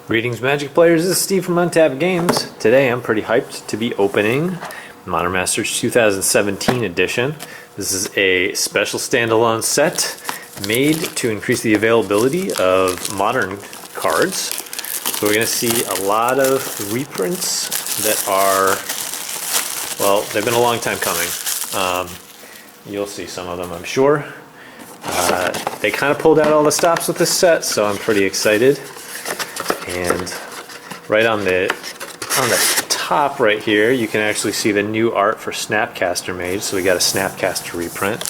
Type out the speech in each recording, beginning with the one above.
Greetings, Magic players. This is Steve from Untapped Games. Today I'm pretty hyped to be opening Modern Masters 2017 edition. This is a special standalone set made to increase the availability of modern cards. So we're going to see a lot of reprints that are, well, they've been a long time coming. You'll see some of them, I'm sure. They kind of pulled out all the stops with this set, so I'm pretty excited. And right on the top right here, you can actually see the new art for Snapcaster Mage. So we got a Snapcaster reprint.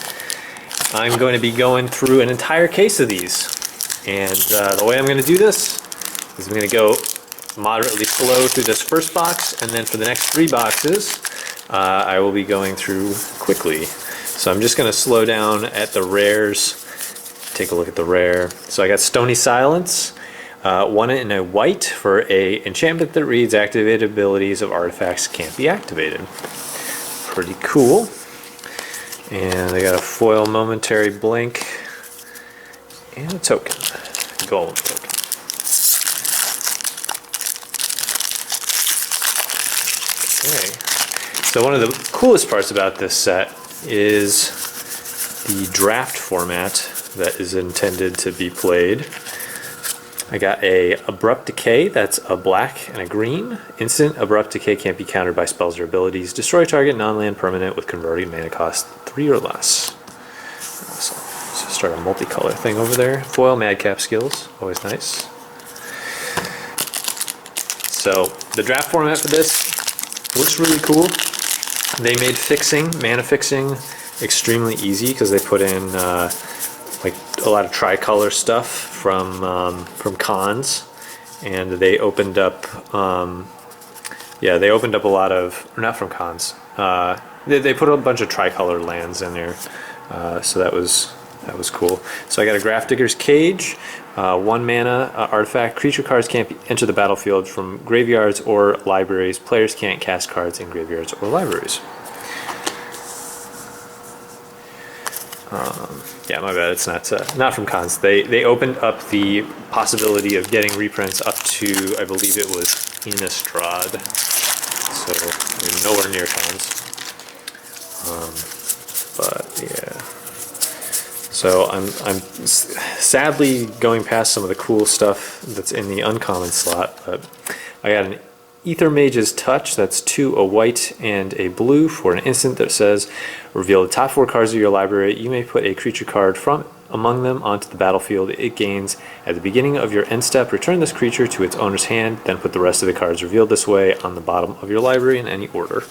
I'm going to be going through an entire case of these, and the way I'm going to do this is I'm going to go moderately slow through this first box, and then for the next 3 boxes, I will be going through quickly. So I'm just going to slow down at the rares. Take a look at the rare. So I got Stony Silence. One in a white for a enchantment that reads activated abilities of artifacts can't be activated. Pretty cool. And I got a foil Momentary Blink and a token, gold token. Okay. So one of the coolest parts about this set is the draft format that is intended to be played. I got a Abrupt Decay, that's a black and a green. Instant Abrupt Decay can't be countered by spells or abilities. Destroy target non-land permanent with converting mana cost 3 or less. So start a multicolor thing over there. Foil Madcap Skills, always nice. So the draft format for this looks really cool. They made mana fixing, extremely easy because they put in like a lot of tricolor stuff from cons, and they opened up they opened up a lot of, or not from cons, they put a bunch of tricolor lands in there, so that was cool. So I got a Grafdigger's Cage, 1 mana artifact. Creature cards can't enter the battlefield from graveyards or libraries. Players can't cast cards in graveyards or libraries. Yeah, my bad. It's not from cons. They opened up the possibility of getting reprints up to, I believe it was Innistrad. So I mean, nowhere near cons. But yeah. So I'm sadly going past some of the cool stuff that's in the uncommon slot. But I got an Ether Mage's Touch, that's 2, a white and a blue for an instant that says, reveal the top 4 cards of your library. You may put a creature card from among them onto the battlefield. It gains at the beginning of your end step. Return this creature to its owner's hand, then put the rest of the cards revealed this way on the bottom of your library in any order.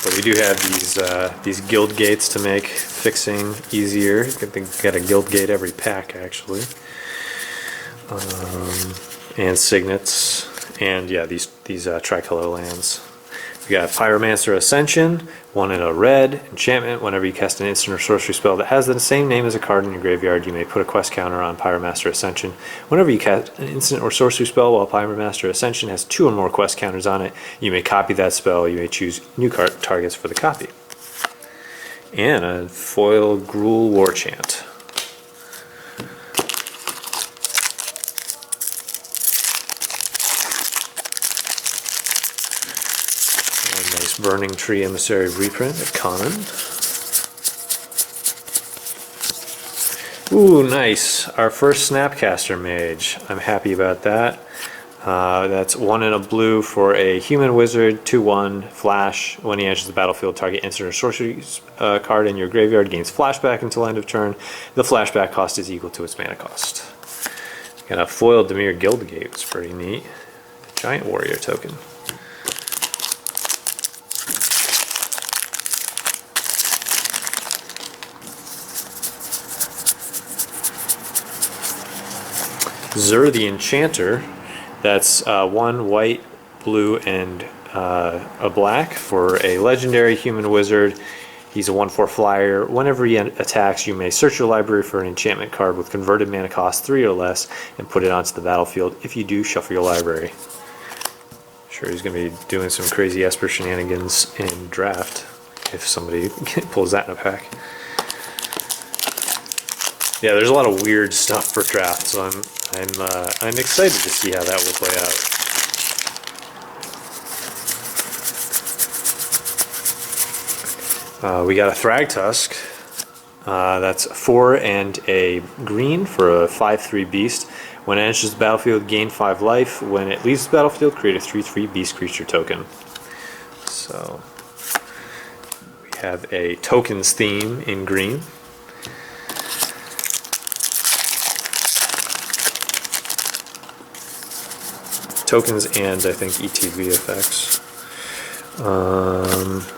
But we do have these guild gates to make fixing easier. I think we got a guild gate every pack actually, and signets, and yeah, these tricolor lands. We got Pyromancer Ascension, 1 in a red enchantment. Whenever you cast an instant or sorcery spell that has the same name as a card in your graveyard, you may put a quest counter on Pyromancer Ascension. Whenever you cast an instant or sorcery spell while Pyromancer Ascension has 2 or more quest counters on it, you may copy that spell. You may choose new targets for the copy. And a foil Gruul Warchant. Nice Burning Tree Emissary reprint at common. Ooh, nice. Our first Snapcaster Mage. I'm happy about that. That's 1 in a blue for a human wizard, 2/1 flash. When he enters the battlefield, target instant or sorcery card in your graveyard gains flashback until end of turn. The flashback cost is equal to its mana cost. Got a foil Dimir Guildgate. It's pretty neat. Giant Warrior token. Zur the Enchanter, that's 1 white, blue, and a black for a legendary human wizard. He's a 1/4 flyer. Whenever he attacks, you may search your library for an enchantment card with converted mana cost 3 or less and put it onto the battlefield. If you do, shuffle your library. Sure, he's going to be doing some crazy Esper shenanigans in draft if somebody pulls that in a pack. Yeah, there's a lot of weird stuff for draft, so I'm excited to see how that will play out. We got a Thragtusk. That's 4 and a green for a 5/3 beast. When it enters the battlefield, gain 5 life. When it leaves the battlefield, create a 3/3 beast creature token. So we have a tokens theme in green. Tokens and I think ETB effects.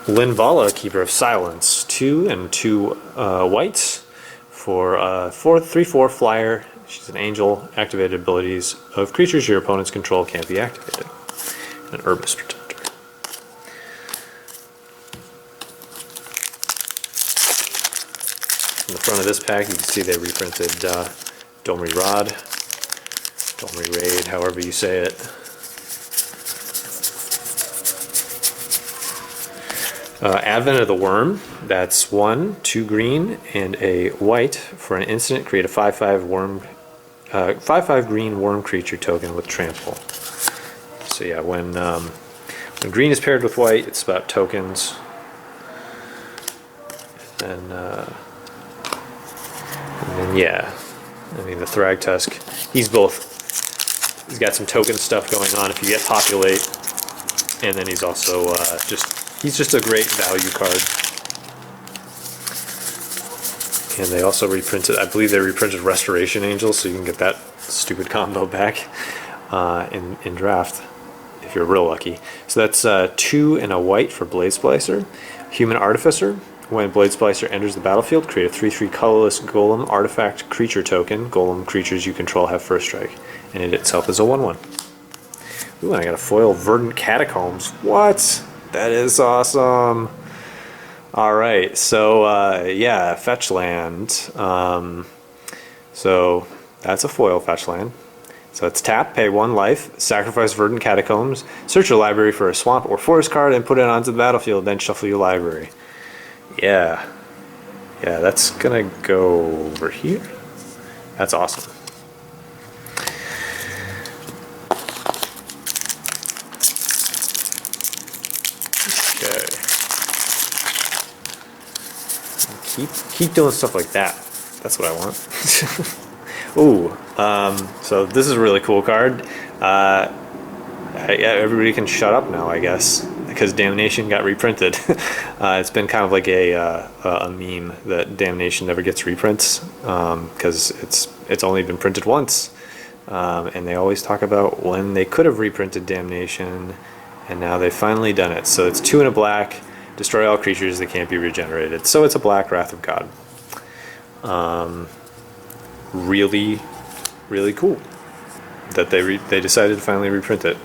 Linvala, Keeper of Silence, 2 and 2 whites for 3/4 flyer. She's an angel. Activated abilities of creatures your opponents control can't be activated. An Urbis Protector. In the front of this pack, you can see they reprinted Domri Rod, Domri Raid, however you say it. Advent of the Worm, that's 1, 2 green, and a white. For an instant, create a 5/5 worm, 5/5 green worm creature token with trample. So yeah, when green is paired with white, it's about tokens. And then yeah, I mean the Thragtusk, he's got some token stuff going on if you get Populate, and then he's also he's just a great value card. And they also reprinted, I believe they reprinted Restoration Angel, so you can get that stupid combo back in draft, if you're real lucky. So that's 2 and a white for Blade Splicer. Human Artificer. When Blade Splicer enters the battlefield, create a 3/3 colorless Golem artifact creature token. Golem creatures you control have first strike. And it itself is a 1/1. Ooh, and I got a foil Verdant Catacombs. What? That is awesome. Alright, so yeah, fetch land. So that's a foil fetch land. So it's tap, pay 1 life, sacrifice Verdant Catacombs, search your library for a swamp or forest card and put it onto the battlefield, then shuffle your library. Yeah. Yeah, that's gonna go over here. That's awesome. Keep doing stuff like that. That's what I want. Ooh, so this is a really cool card. Yeah, everybody can shut up now, I guess, because Damnation got reprinted. It's been kind of like a meme that Damnation never gets reprints because it's only been printed once, and they always talk about when they could have reprinted Damnation, and now they've finally done it. So it's 2 and a black. Destroy all creatures that can't be regenerated. So it's a black Wrath of God. Really, really cool that they decided to finally reprint it.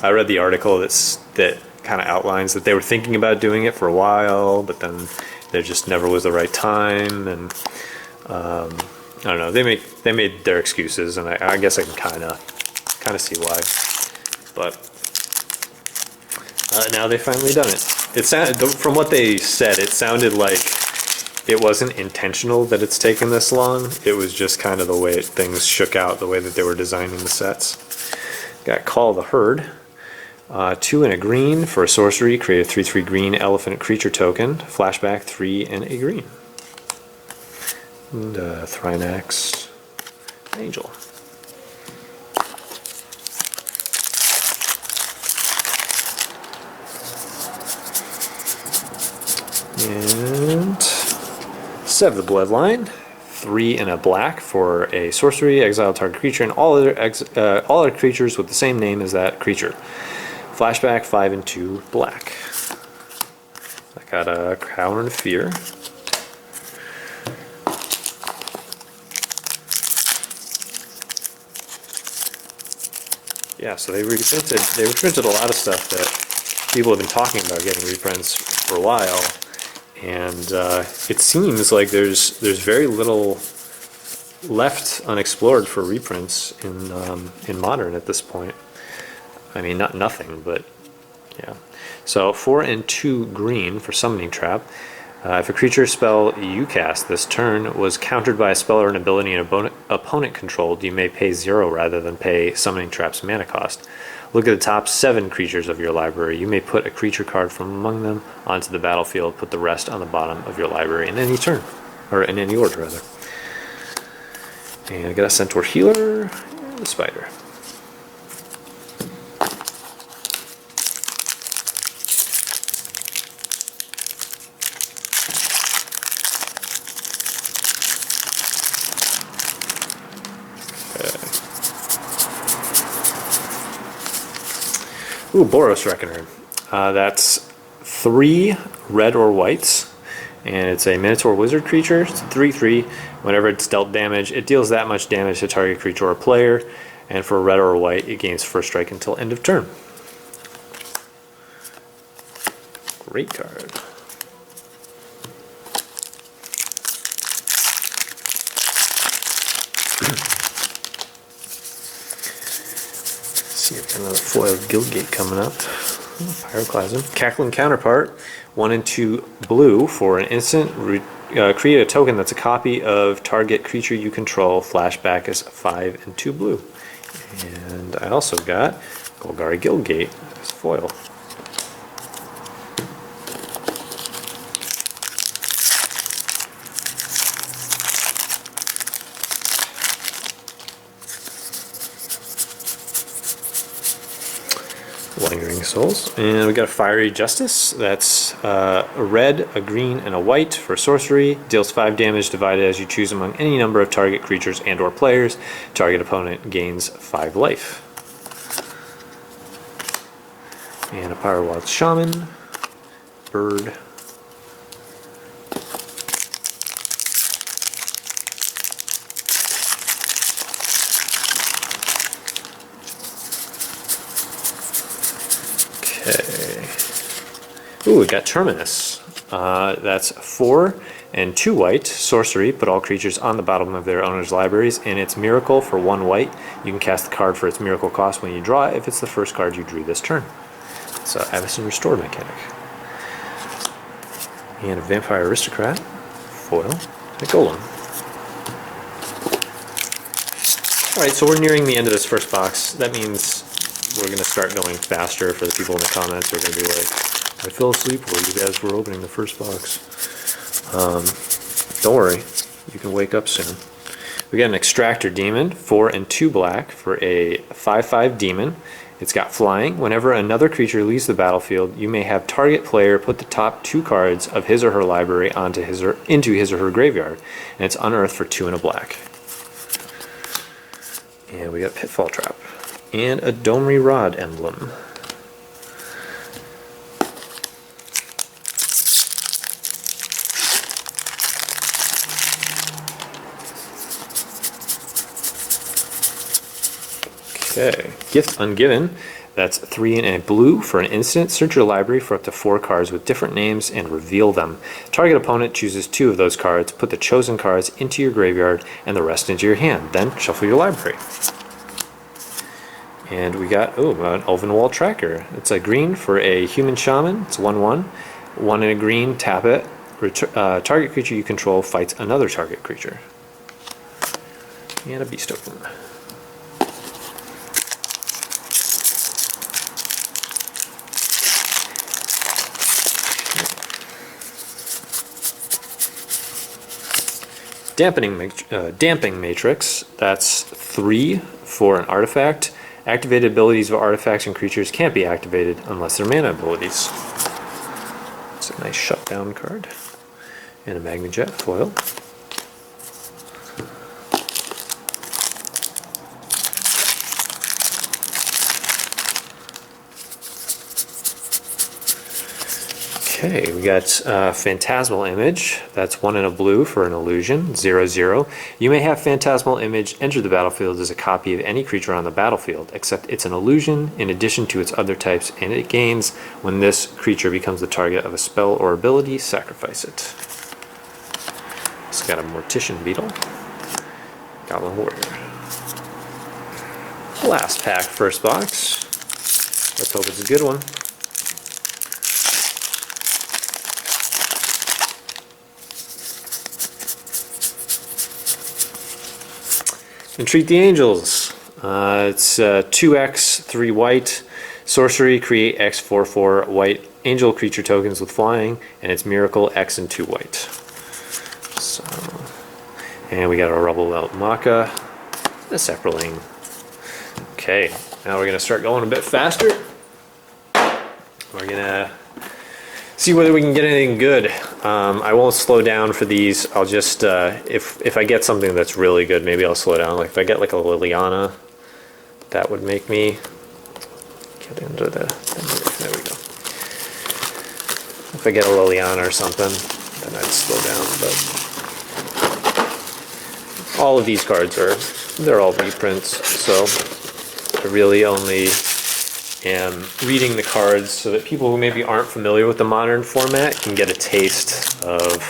I read the article that kind of outlines that they were thinking about doing it for a while, but then there just never was the right time, and I don't know. They made their excuses, and I guess I can kind of see why. But now they've finally done it. It sounded, from what they said, it sounded like it wasn't intentional that it's taken this long. It was just kind of the way things shook out, the way that they were designing the sets. Got Call the Herd. 2 and a green for a sorcery. Create a 3/3 green elephant creature token. Flashback 3 and a green. And Thrynax Angel. And Sev the Bloodline, 3 and a black for a sorcery, exile target creature and all other creatures with the same name as that creature. Flashback 5 and 2 black. I got a Cowern of Fear. Yeah, so they reprinted a lot of stuff that people have been talking about getting reprints for a while. And it seems like there's very little left unexplored for reprints in Modern at this point. I mean, not nothing, but Yeah. So 4 and 2 green for Summoning Trap. If a creature spell you cast this turn was countered by a spell or an ability an opponent controlled, you may pay 0 rather than pay Summoning Trap's mana cost. Look at the top 7 creatures of your library. You may put a creature card from among them onto the battlefield, put the rest on the bottom of your library in any turn, or in any order rather. And I got a Centaur Healer and a Spider. Ooh, Boros Reckoner. That's 3 red or whites, and it's a Minotaur Wizard creature. It's 3/3. Whenever it's dealt damage, it deals that much damage to target creature or player, and for red or white, it gains first strike until end of turn. Great card. See, I've got another foil Guildgate coming up. Pyroclasm. Cackling Counterpart, 1 and 2 blue for an instant. Create a token that's a copy of target creature you control. Flashback is 5 and 2 blue. And I also got Golgari Guildgate as foil. Lingering Souls. And we got a Fiery Justice. That's a red, a green, and a white for sorcery. Deals 5 damage divided as you choose among any number of target creatures and or players. Target opponent gains 5 life. And a Pyrowild Shaman. Bird. Okay. Ooh, we got Terminus. That's 4 and 2 white, sorcery, put all creatures on the bottom of their owner's libraries, and it's Miracle for 1 white. You can cast the card for its Miracle cost when you draw it if it's the first card you drew this turn. It's an Avacyn Restore mechanic. And a Vampire Aristocrat, foil, and a Golem. Alright, so we're nearing the end of this first box. That means we're going to start going faster for the people in the comments who are going to be like, I fell asleep while you guys were opening the first box. Don't worry, you can wake up soon. We got an Extractor Demon, 4 and 2 black for a 5/5 demon. It's got flying. Whenever another creature leaves the battlefield, you may have target player put the top 2 cards of his or her library into his or her graveyard, and it's unearthed for 2 and a black. And we got Pitfall Trap. And a Domri Rod emblem. Okay, Gift Ungiven. That's 3 and a blue for an instant. Search your library for up to 4 cards with different names and reveal them. Target opponent chooses 2 of those cards. Put the chosen cards into your graveyard and the rest into your hand. Then shuffle your library. And we got, an Ulvenwald Tracker. It's a green for a human shaman. It's 1/1. 1 and a green, tap it. Target creature you control fights another target creature. And a Beast Token. Damping Matrix. That's 3 for an artifact. Activated abilities of artifacts and creatures can't be activated unless they're mana abilities. It's a nice shutdown card. And a Magma Jet foil. Okay, we got Phantasmal Image. That's 1 and a blue for an illusion, 0/0. You may have Phantasmal Image enter the battlefield as a copy of any creature on the battlefield, except it's an illusion in addition to its other types, and it gains when this creature becomes the target of a spell or ability, sacrifice it. It's got a Mortician Beetle, Goblin Warrior. Last pack, first box. Let's hope it's a good one. Entreat the Angels. It's 2x, 3 white. Sorcery, create X 4/4 white angel creature tokens with flying, and it's Miracle X and 2 white. So, and we got our Rubble Altamaca, the Zeppelin. Okay, now we're gonna start going a bit faster. We're gonna see whether we can get anything good. I won't slow down for these. I'll just, if I get something that's really good, maybe I'll slow down. Like if I get like a Liliana, that would make me get into the, there we go. If I get a Liliana or something, then I'd slow down, but all of these cards they're all reprints, so I really only am reading the cards so that people who maybe aren't familiar with the modern format can get a taste of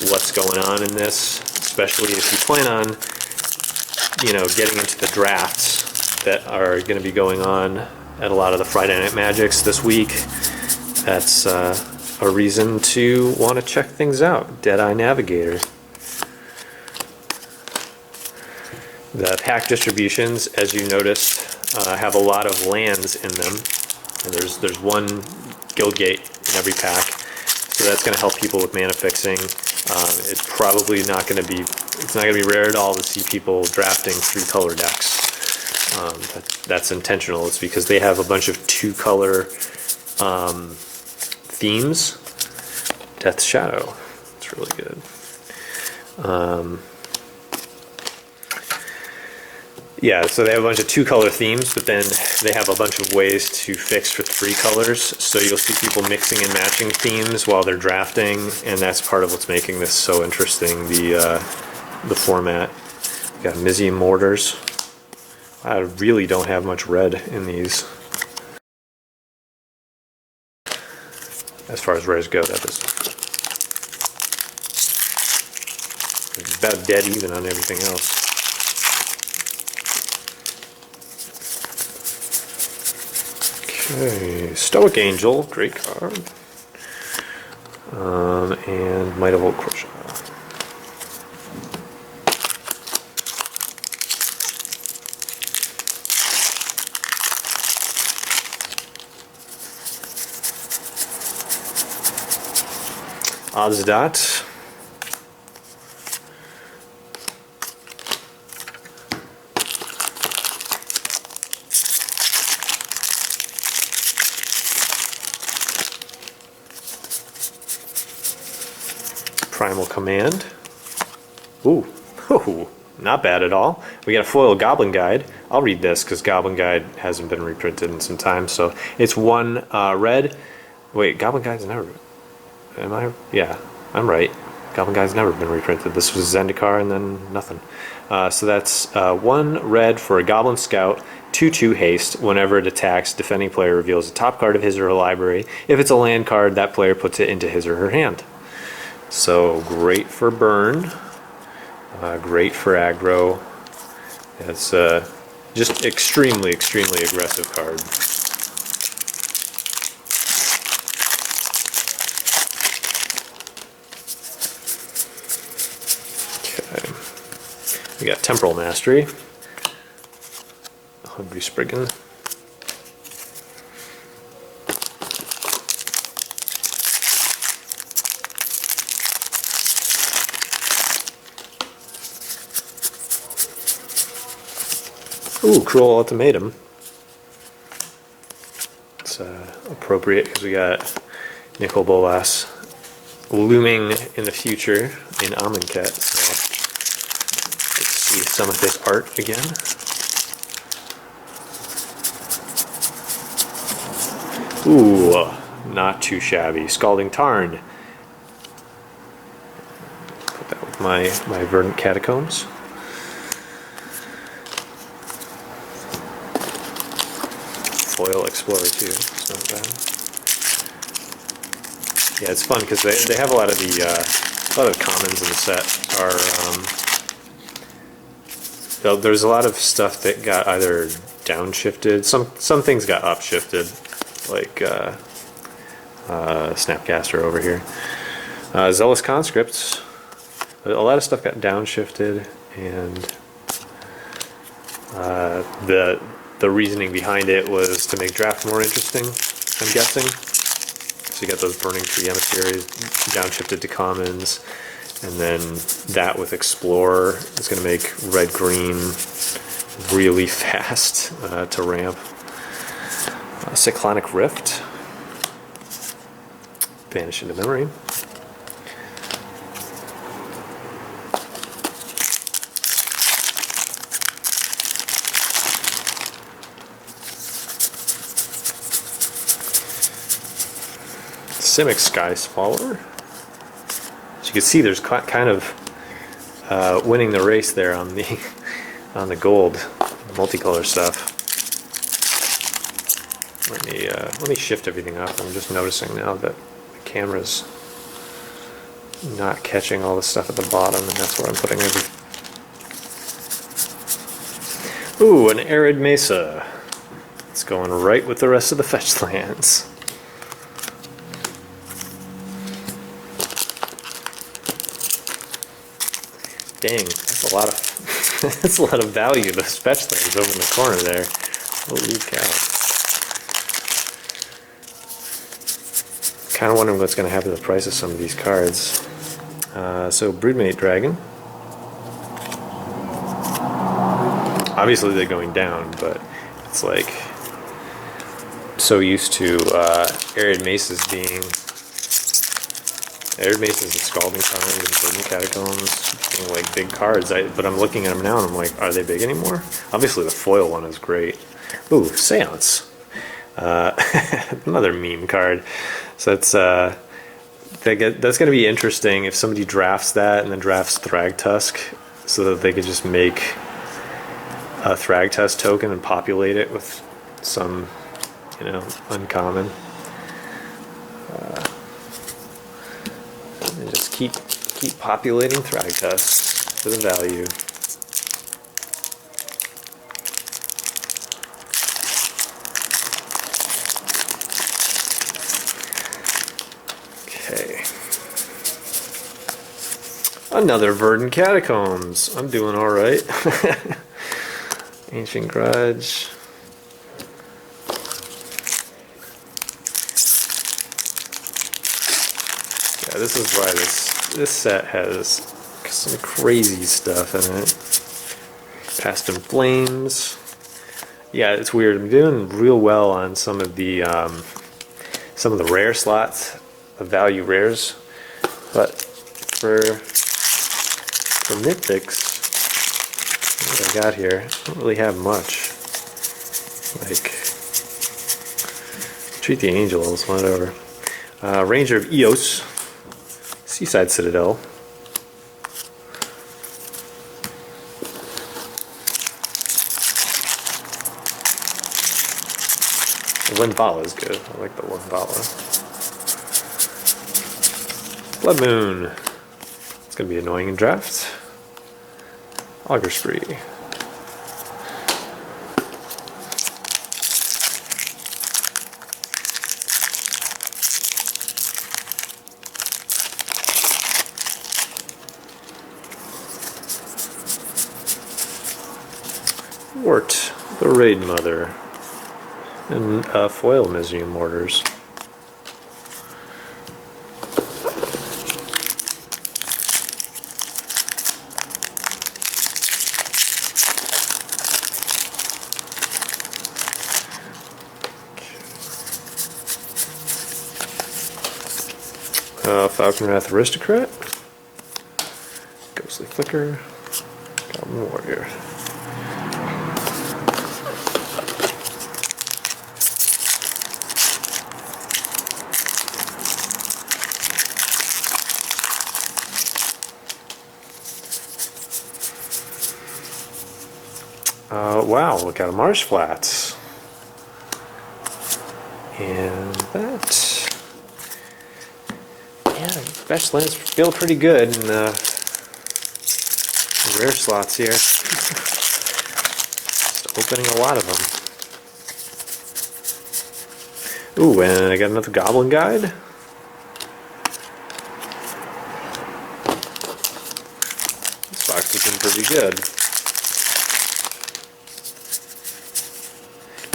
what's going on in this, especially if you plan on, getting into the drafts that are going to be going on at a lot of the Friday Night Magics this week. That's a reason to want to check things out. Deadeye Navigator. The pack distributions, as you noticed, have a lot of lands in them. And there's one Guildgate in every pack, so that's going to help people with mana fixing. It's probably not going to be rare at all to see people drafting 3-color decks. That's intentional. It's because they have a bunch of 2-color themes. Death Shadow, it's really good. Yeah, so they have a bunch of 2-color themes, but then they have a bunch of ways to fix for 3 colors. So you'll see people mixing and matching themes while they're drafting, and that's part of what's making this so interesting. The format. We got Mizium Mortars. I really don't have much red in these. As far as rares go, that is about dead even on everything else. Okay, Stoic Angel, great card. And Might of Old Crochet. Obzdot. Primal Command. Ooh, not bad at all. We got a foil Goblin Guide. I'll read this because Goblin Guide hasn't been reprinted in some time. So it's 1 red. Wait, Goblin Guide's never. Am I? Yeah, I'm right. Goblin Guide's never been reprinted. This was Zendikar and then nothing. So that's 1 red for a Goblin Scout, 2/2 haste. Whenever it attacks, defending player reveals the top card of his or her library. If it's a land card, that player puts it into his or her hand. So great for burn, great for aggro. It's just extremely aggressive card. Okay, we got Temporal Mastery, Hungry Spriggan. Ooh, Cruel Ultimatum. It's appropriate because we got Nicol Bolas looming in the future in Amonkhet, so get to see some of his art again. Ooh, not too shabby. Scalding Tarn. Put that with my Verdant Catacombs. Foil Explorer too, it's not bad. Yeah, it's fun because they have a lot of commons in the set are there's a lot of stuff that got either downshifted, some things got upshifted, like Snapcaster over here. Zealous Conscripts, a lot of stuff got downshifted, and The reasoning behind it was to make draft more interesting, I'm guessing. So you got those Burning Tree emissaries downshifted to commons, and then that with Explorer is going to make red-green really fast to ramp. Cyclonic Rift. Vanish into memory. Simic Sky Swallower. As you can see, there's kind of winning the race there on the on the gold multicolor stuff. Let me shift everything up. I'm just noticing now that the camera's not catching all the stuff at the bottom, and that's where I'm putting everything. Ooh, an Arid Mesa. It's going right with the rest of the fetch lands. Dang, that's a lot of that's a lot of value. Those fetch lands over in the corner there. Holy cow! Kind of wondering what's going to happen to the price of some of these cards. So Broodmate Dragon. Obviously they're going down, but it's like so used to Arid Mesas being. Arid Mesas and Scalding Tarn and Burning Catacombs being like big cards. But I'm looking at them now and I'm like, are they big anymore? Obviously the foil one is great. Ooh, Seance. Another meme card. So it's that's going to be interesting if somebody drafts that and then drafts Thragtusk so that they could just make a Thragtusk token and populate it with some, uncommon. And just keep populating Thragtusk for the value. Okay. Another Verdant Catacombs. I'm doing all right. Ancient Grudge. Yeah, this is why this set has some crazy stuff in it. Past in Flames. Yeah, it's weird. I'm doing real well on some of the rare slots, the value rares, but for Mythics, what I got here, I don't really have much. Like, Treat the Angels, whatever. Ranger of Eos, Seaside Citadel. The Windvala is good. I like the Windvala. Blood Moon. It's going to be annoying in draft. Augur Spree. Wart, the Raid Mother, and foil Mizzing Mortars. Falconwrath Aristocrat, Ghostly Flicker, Goblin Warrior. Wow, look at a Marsh Flats. And that. Yeah, fetch lands feel pretty good in the rare slots here. Just opening a lot of them. Ooh, and I got another Goblin Guide. This box is looking pretty good.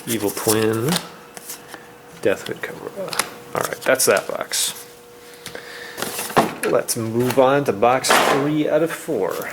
Evil Twin, Deathhood Cobra. Alright, that's that box. Let's move on to box 3 out of 4.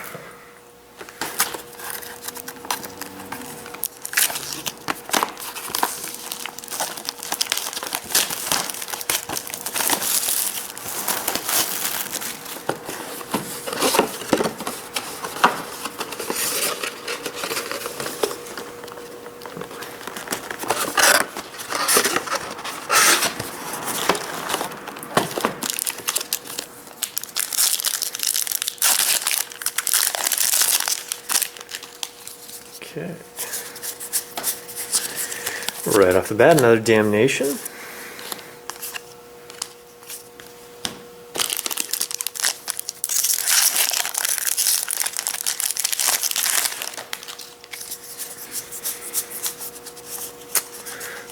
Okay. Right off the bat, another Damnation.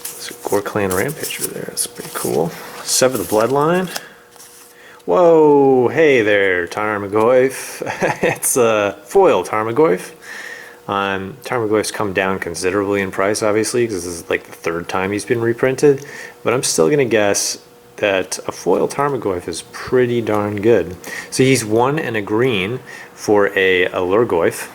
There's a Gore Clan Rampager there. That's pretty cool. Sever the Bloodline. Whoa, hey there, Tarmogoyf. It's a foil Tarmogoyf. Tarmogoyf's come down considerably in price, obviously, because this is like the 3rd time he's been reprinted. But I'm still going to guess that a foil Tarmogoyf is pretty darn good. So he's 1 and a green for a Lurgoyf.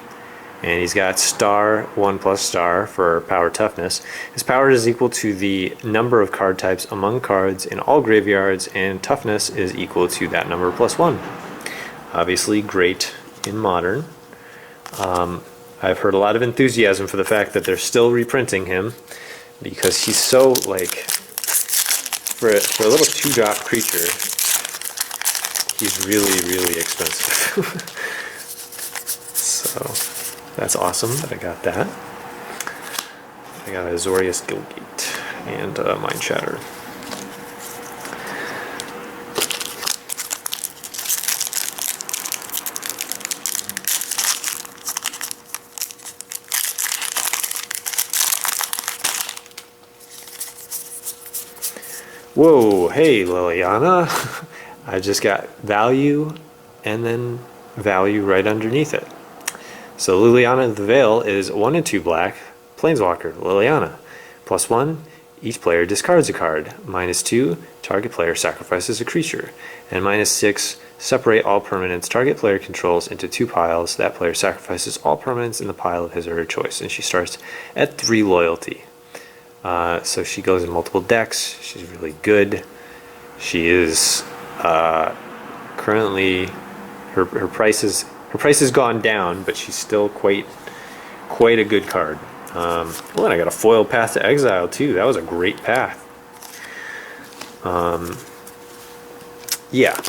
And he's got star, 1+ star for power toughness. His power is equal to the number of card types among cards in all graveyards, and toughness is equal to that number +1. Obviously great in Modern. I've heard a lot of enthusiasm for the fact that they're still reprinting him, because he's so, like, for a little 2-drop creature, he's really, really expensive. So that's awesome that I got that. I got a Azorius Guildgate and Mind Shatter. Whoa, hey Liliana. I just got value and then value right underneath it. So Liliana the Veil is 1 and 2 black, Planeswalker, Liliana. +1, each player discards a card. -2, target player sacrifices a creature. And -6, separate all permanents target player controls into 2 piles. That player sacrifices all permanents in the pile of his or her choice. And she starts at 3 loyalty. So she goes in multiple decks. She's really good. She is currently, her price has gone down, but she's still quite a good card. Oh, and I got a foil Path to Exile too. That was a great path. Yeah,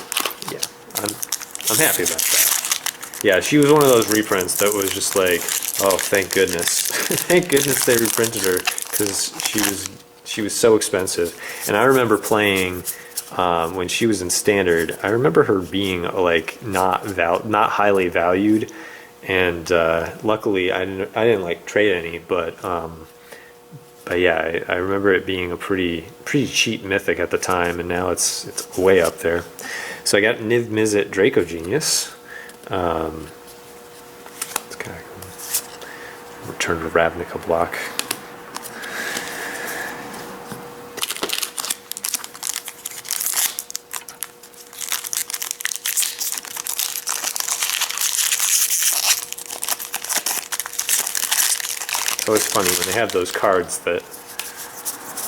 I'm happy about that. Yeah, she was one of those reprints that was just like, oh, thank goodness, thank goodness they reprinted her, because she was so expensive. And I remember playing when she was in Standard. I remember her being like not highly valued, and luckily I didn't like trade any, but yeah, I remember it being a pretty cheap mythic at the time, and now it's way up there. So I got Niv Mizzet Draco Genius. It's kind of return to Ravnica block. It's always funny when they have those cards that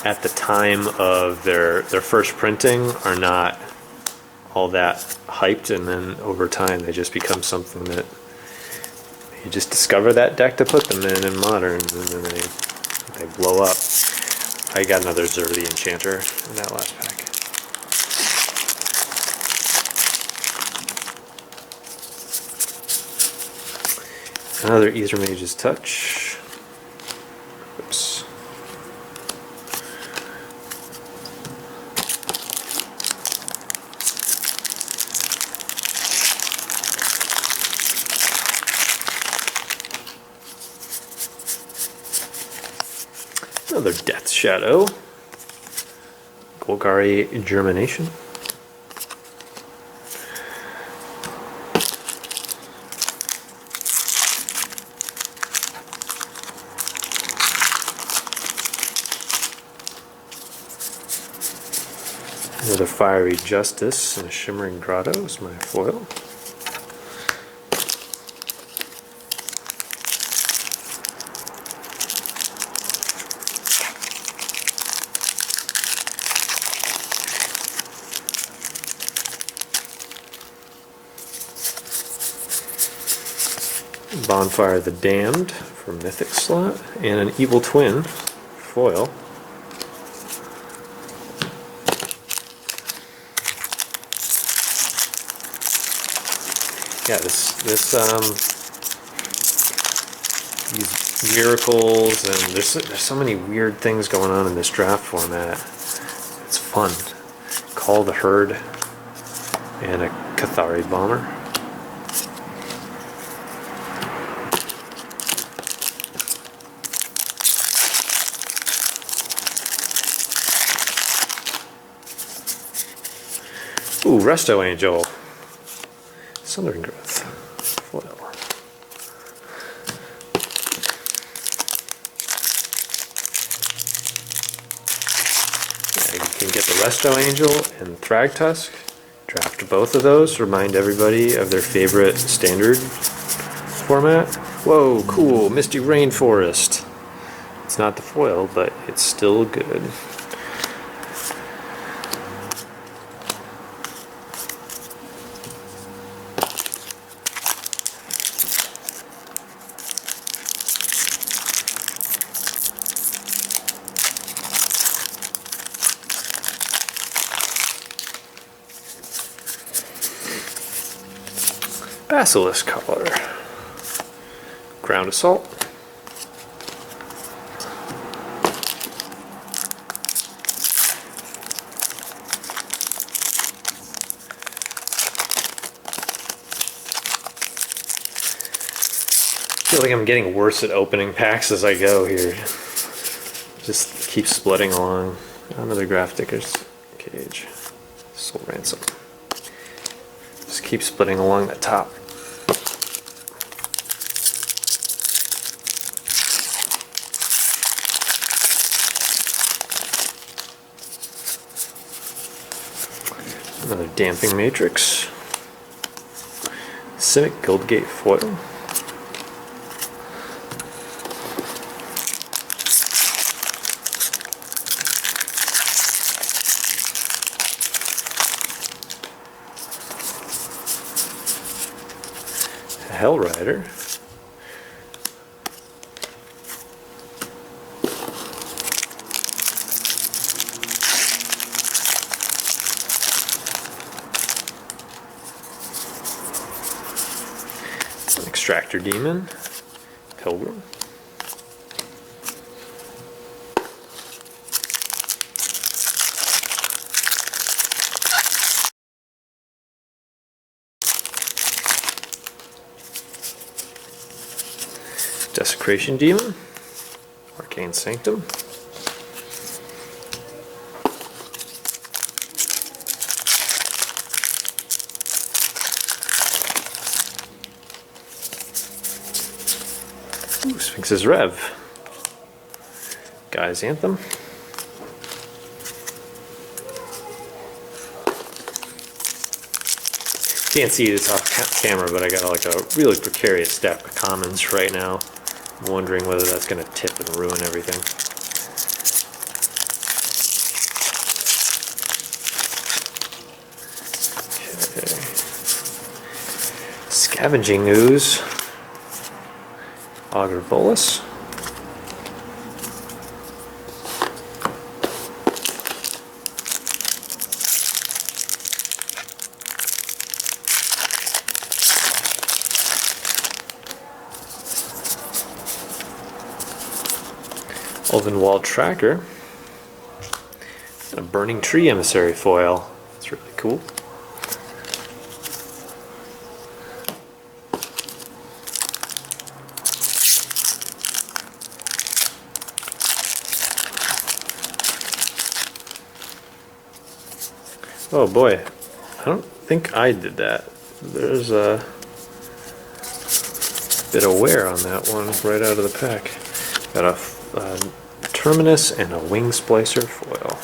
at the time of their first printing are not all that hyped, and then over time they just become something that you just discover that deck to put them in Modern, and then they blow up. I got another Zur the Enchanter in that last pack. Another Aether Mage's Touch. Oops. Another Death Shadow. Golgari Germination. Another Fiery Justice and a Shimmering Grotto is my foil. Bonfire the Damned for Mythic slot, and an Evil Twin foil. Yeah, these miracles, and there's so many weird things going on in this draft format. It's fun. Call the Herd and a Cathari Bomber. Ooh, Resto Angel. Southern Growth foil. Yeah, you can get the Resto Angel and Thragtusk. Draft both of those. Remind everybody of their favorite standard format. Whoa, cool. Misty Rainforest. It's not the foil, but it's still good. Basilisk Collar, Ground Assault, I feel like I'm getting worse at opening packs as I go here. Just keep splitting along. Another Graph Digger's Cage, Soul Ransom. Just keep splitting along the top. Another Damping Matrix, Simic Guildgate foil, Hellrider, Extractor Demon, Pilgrim, Desecration Demon, Arcane Sanctum, Sphinx's Rev, Guy's Anthem, can't see this off camera, but I got like a really precarious stack of commons right now. I'm wondering whether that's going to tip and ruin everything. Okay. Scavenging Ooze, Augur Bolus, Ulvenwald Tracker, and a Burning Tree Emissary foil. That's really cool. Oh boy, I don't think I did that. There's a bit of wear on that one right out of the pack. Got a Terminus and a Wing Splicer foil.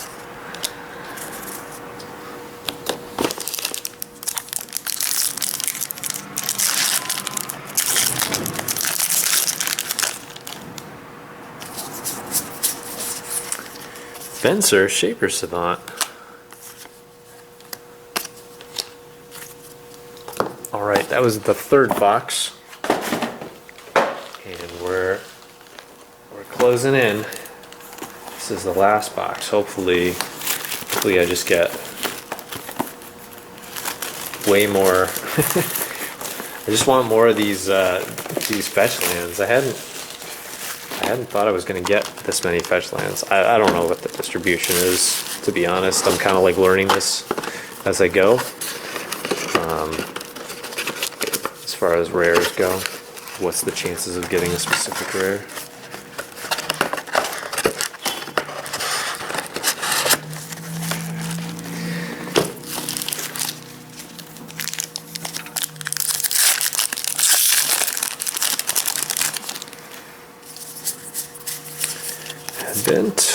Fencer Shaper Savant. Alright, that was the third box. And we're closing in. This is the last box. Hopefully I just get way more. I just want more of these fetch lands. I hadn't thought I was going to get this many fetch lands. I don't know what the distribution is, to be honest. I'm kind of like learning this as I go. As far as rares go, what's the chances of getting a specific rare? Advent.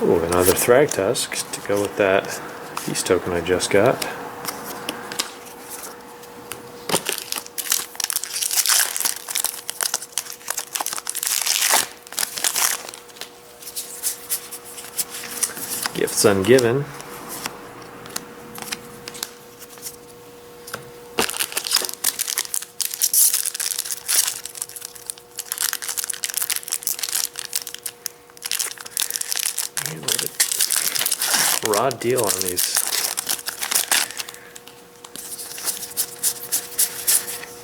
Oh, another Thragtusk to go with that Feast token I just got. Gifts Ungiven. Man, what a raw deal on these.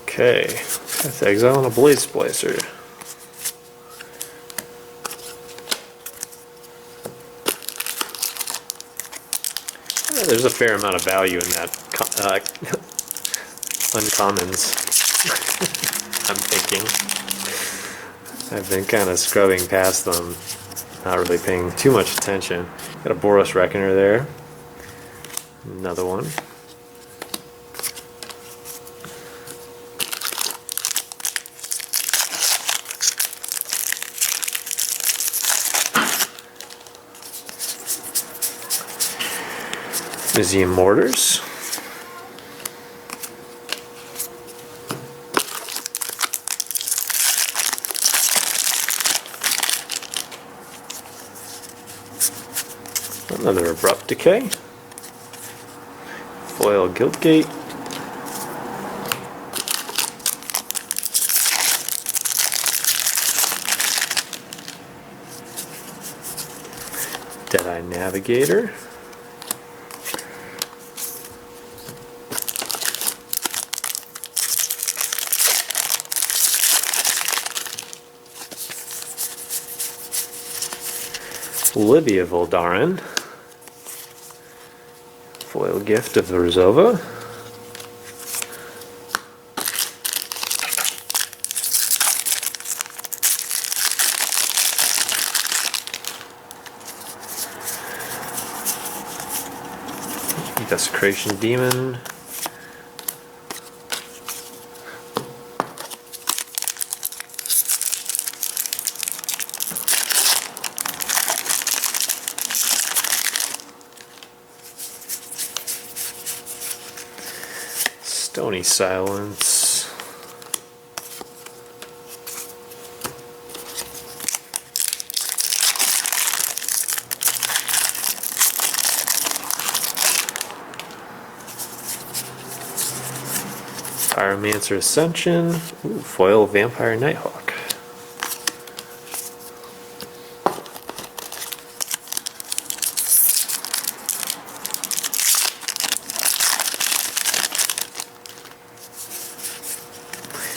Okay, that's Exile and a Blade Splicer. There's a fair amount of value in that uncommons. I'm thinking. I've been kind of scrubbing past them, not really paying too much attention. Got a Boros Reckoner there. Another one. Museum Mortars. Another Abrupt Decay. Foil Guildgate. Deadeye Navigator. Olivia Voldaren. Foil Gift of Rizova. Desecration Demon. Stony Silence. Pyromancer Ascension. Ooh, foil Vampire Nighthawk.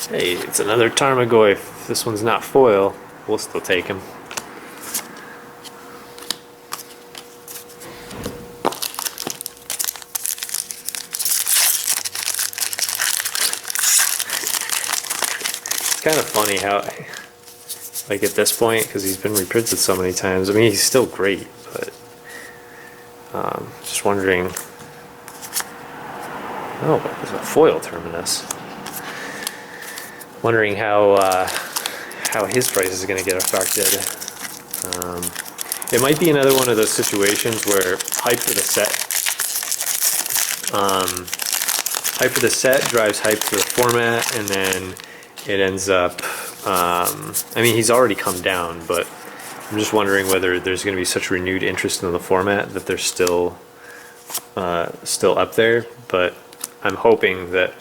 Hey, it's another Tarmogoyf. This one's not foil. We'll still take him. It's kind of funny how, like at this point, because he's been reprinted so many times, I mean, he's still great, but just wondering. Oh, there's a foil Terminus. Wondering how his price is going to get affected. It might be another one of those situations where hype for the set hype for the set drives hype for the format, and then it ends up, I mean, he's already come down, but I'm just wondering whether there's going to be such renewed interest in the format that they're still up there. But I'm hoping that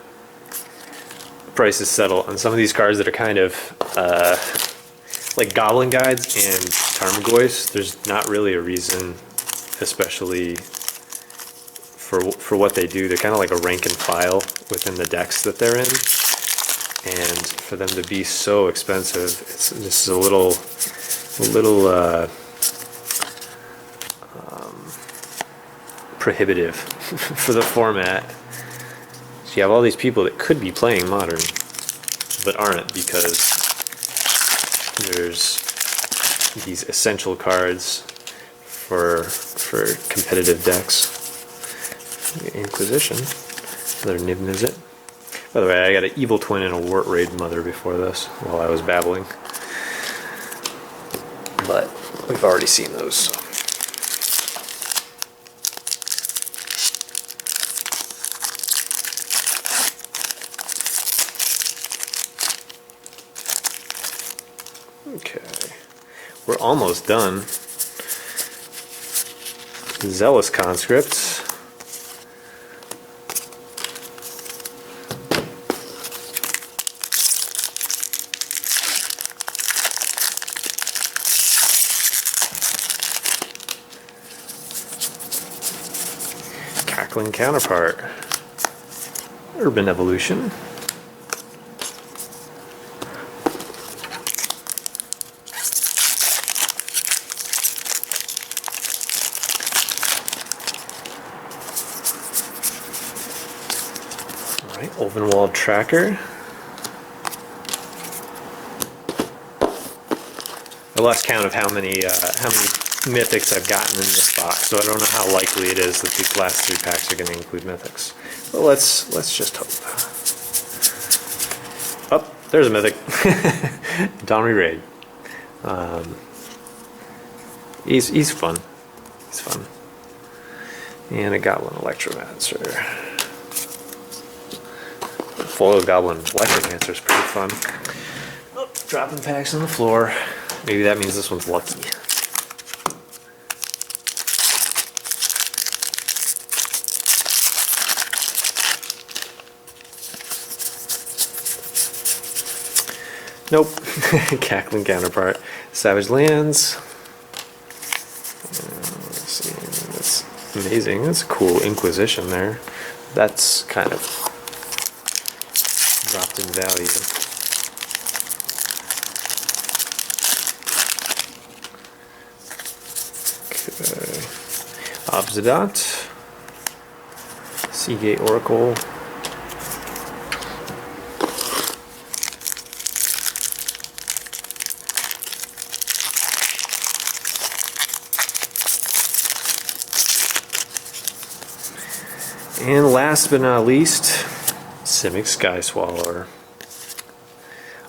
prices settle on some of these cards that are kind of like Goblin Guides and Tarmogoyfs. There's not really a reason, especially for what they do. They're kind of like a rank and file within the decks that they're in, and for them to be so expensive, it's just a little prohibitive for the format. So you have all these people that could be playing Modern but aren't, because there's these essential cards for competitive decks. Inquisition, another Niv Mizzet. By the way, I got an Evil Twin and a Wart Raid Mother before this while I was babbling, but we've already seen those. So. Okay, we're almost done. Zealous Conscripts. Cackling Counterpart. Urban Evolution. Alright, Ulvenwald Tracker. I lost count of how many mythics I've gotten in this box, so I don't know how likely it is that these last 3 packs are going to include mythics. But let's just hope. Oh, there's a mythic. Donry Raid. He's fun. He's fun. And a Goblin Electromancer. Foil Goblin Electromancer is pretty fun. Oh, dropping packs on the floor. Maybe that means this one's lucky. Nope. Cackling Counterpart. Savage Lands. Let's see. That's amazing. That's a cool Inquisition there. That's kind of dropped in value. Okay. Obzedat. Seagate Oracle. And last but not least, Simic Sky Swallower.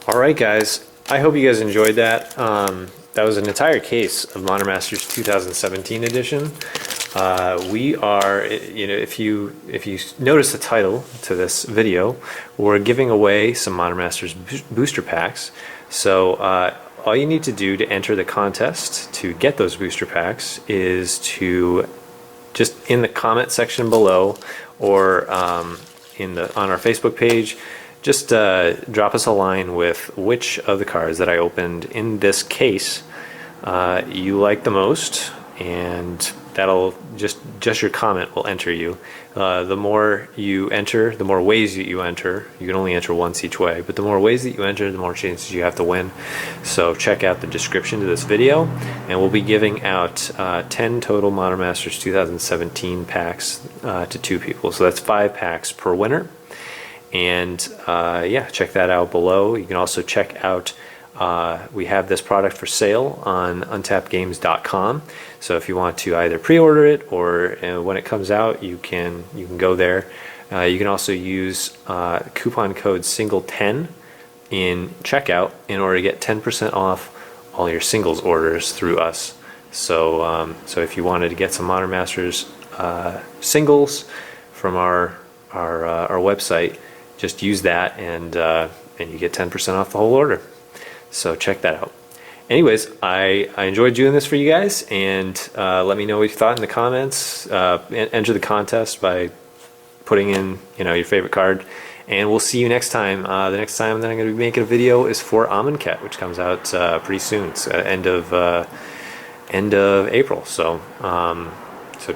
Alright guys, I hope you guys enjoyed that. That was an entire case of Modern Masters 2017 edition. We are, you know, if you notice the title to this video, we're giving away some Modern Masters booster packs. So all you need to do to enter the contest to get those booster packs is to just in the comment section below, or on our Facebook page, just drop us a line with which of the cards that I opened in this case you like the most, and that'll just your comment will enter you. The more you enter, the more ways that you enter. You can only enter once each way, but the more ways that you enter, the more chances you have to win. So check out the description to this video, and we'll be giving out 10 total Modern Masters 2017 packs to 2 people. So that's 5 packs per winner. And yeah, check that out below. You can also check out we have this product for sale on untappedgames.com. So if you want to either pre-order it, or when it comes out, you can go there. You can also use coupon code SINGLE10 in checkout in order to get 10% off all your singles orders through us. So so if you wanted to get some Modern Masters singles from our website. Just use that, and you get 10% off the whole order. So check that out. Anyways, I enjoyed doing this for you guys, and let me know what you thought in the comments. Enter the contest by putting in your favorite card, and we'll see you next time. The next time that I'm going to be making a video is for Amonkhet, which comes out pretty soon. It's end of April. So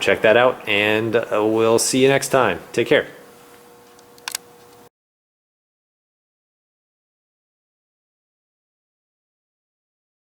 check that out, and we'll see you next time. Take care.